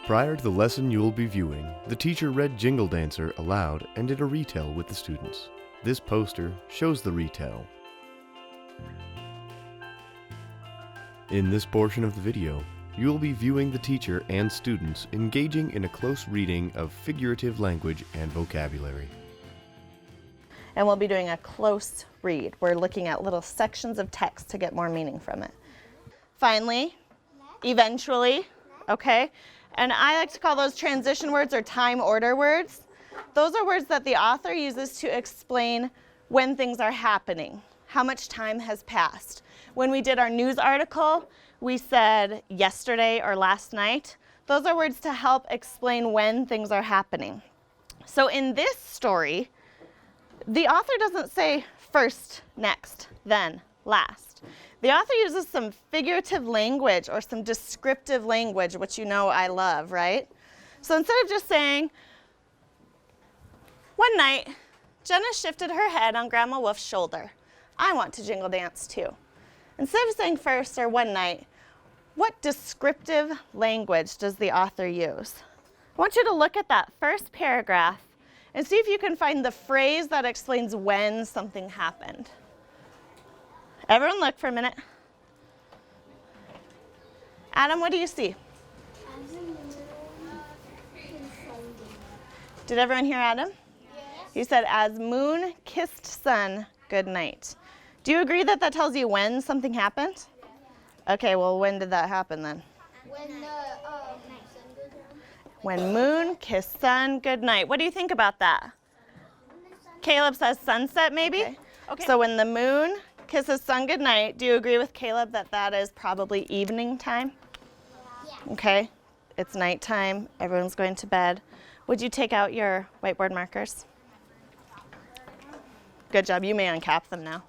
Prior to the lesson you will be viewing, the teacher read Jingle Dancer aloud and did a retell with the students. This poster shows the retell. In this portion of the video, you will be viewing the teacher and students engaging in a close reading of figurative language and vocabulary. And we'll be doing a close read. We're looking at little sections of text to get more meaning from it. Finally, eventually, okay? And I like to call those transition words or time order words. Those are words that the author uses to explain when things are happening, how much time has passed. When we did our news article, we said yesterday or last night. Those are words to help explain when things are happening. So in this story, the author doesn't say first, next, then, last. The author uses some figurative language or some descriptive language, which you know I love, right? So instead of just saying, one night, Jenna shifted her head on Grandma Wolf's shoulder. I want to jingle dance too. Instead of saying first or one night, what descriptive language does the author use? I want you to look at that first paragraph and see if you can find the phrase that explains when something happened. Everyone look for a minute. Adam, what do you see? Did everyone hear Adam? Yes. He said, as moon kissed sun, good night. Do you agree that that tells you when something happened? Yes. Okay, well, when did that happen then? When moon kissed sun, good night. What do you think about that? Caleb says sunset, maybe? Okay. So when the moon kisses sun good night, do you agree with Caleb that that is probably evening time? Yeah. Okay, it's nighttime, everyone's going to bed. Would you take out your whiteboard markers? Good job, you may uncap them now.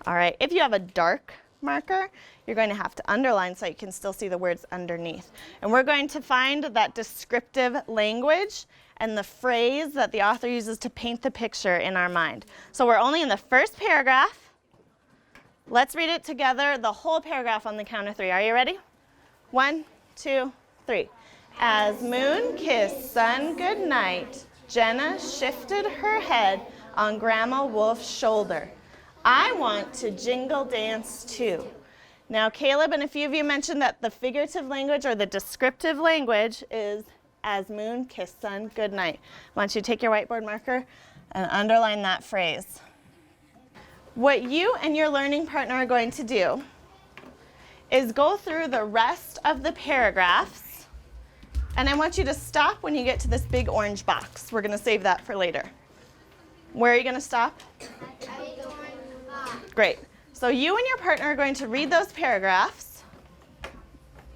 All right, if you have a dark marker, you're going to have to underline so you can still see the words underneath. And we're going to find that descriptive language and the phrase that the author uses to paint the picture in our mind. So we're only in the first paragraph. Let's read it together, the whole paragraph on the count of three. Are you ready? 1, 2, 3. As moon kissed sun good night, Jenna shifted her head on Grandma Wolf's shoulder. I want to jingle dance too. Now, Caleb and a few of you mentioned that the figurative language or the descriptive language is as moon kissed sun good night. I want you to take your whiteboard marker and underline that phrase. What you and your learning partner are going to do is go through the rest of the paragraphs, and I want you to stop when you get to this big orange box. We're going to save that for later. Where are you going to stop? Great. So you and your partner are going to read those paragraphs.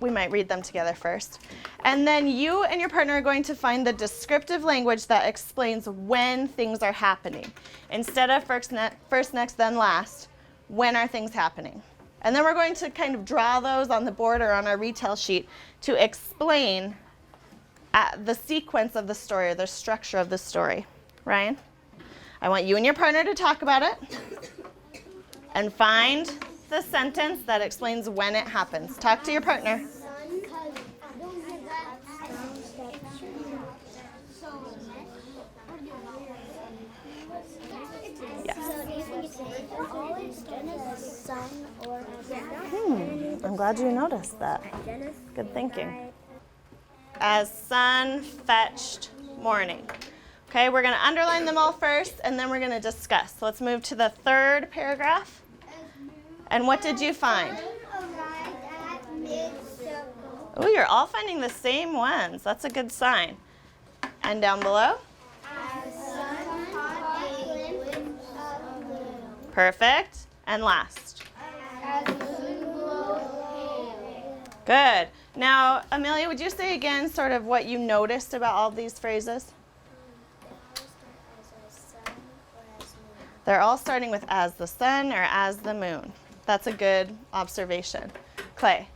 We might read them together first. And then you and your partner are going to find the descriptive language that explains when things are happening. Instead of first, next, then last, when are things happening? And then we're going to kind of draw those on the board or on our retell sheet to explain the sequence of the story or the structure of the story. Ryan, I want you and your partner to talk about it and find the sentence that explains when it happens. Talk to your partner. I'm glad you noticed that. Good thinking. As sun fetched morning. Okay, we're going to underline them all first, and then we're going to discuss. So let's move to the third paragraph. And what did you find? Oh, you're all finding the same ones. That's a good sign. And down below? Perfect. And last. Good. Now, Amelia, would you say again sort of what you noticed about all these phrases? They're all starting with as the sun or as the moon. That's a good observation. Clay?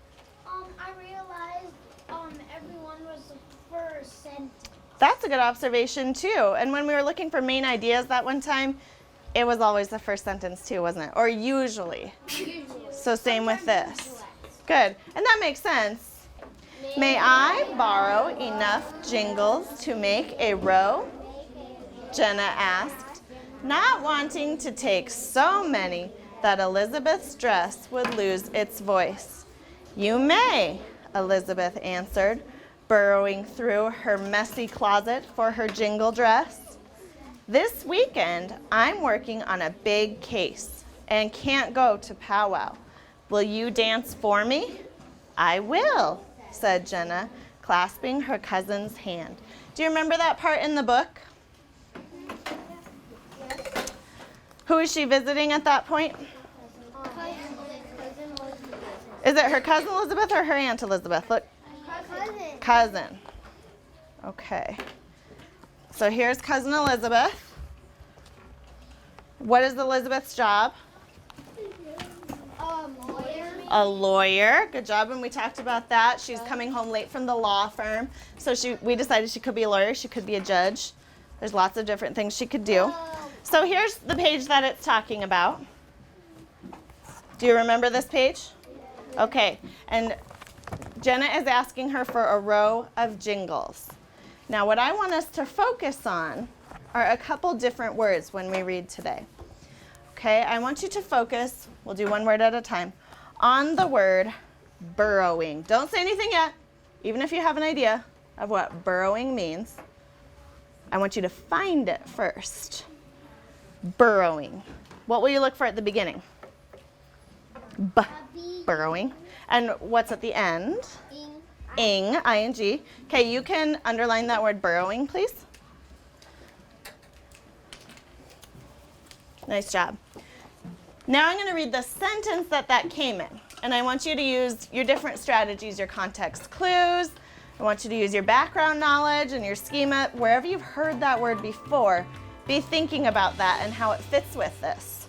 I realized everyone was the first sentence. That's a good observation too. And when we were looking for main ideas that one time, it was always the first sentence too, wasn't it? Or usually. So same with this. Good. And that makes sense. May I borrow enough jingles to make a row? Jenna asked, not wanting to take so many that Elizabeth's dress would lose its voice. You may, Elizabeth answered, burrowing through her messy closet for her jingle dress. This weekend, I'm working on a big case and can't go to powwow. Will you dance for me? I will, said Jenna, clasping her cousin's hand. Do you remember that part in the book? Who is she visiting at that point? Is it her cousin Elizabeth or her Aunt Elizabeth? Look. Cousin. Okay. So here's cousin Elizabeth. What is Elizabeth's job? Lawyer. A lawyer. Good job. And we talked about that. She's coming home late from the law firm. So we decided she could be a lawyer. She could be a judge. There's lots of different things she could do. So here's the page that it's talking about. Do you remember this page? Okay. And Jenna is asking her for a row of jingles. Now what I want us to focus on are a couple different words when we read today. Okay, I want you to focus, we'll do one word at a time, on the word burrowing. Don't say anything yet, even if you have an idea of what burrowing means. I want you to find it first. Burrowing. What will you look for at the beginning? Burrowing. And what's at the end? Ing, I-N-G. Okay, you can underline that word burrowing, please. Nice job. Now I'm going to read the sentence that came in. And I want you to use your different strategies, your context clues. I want you to use your background knowledge and your schema. Wherever you've heard that word before, be thinking about that and how it fits with this.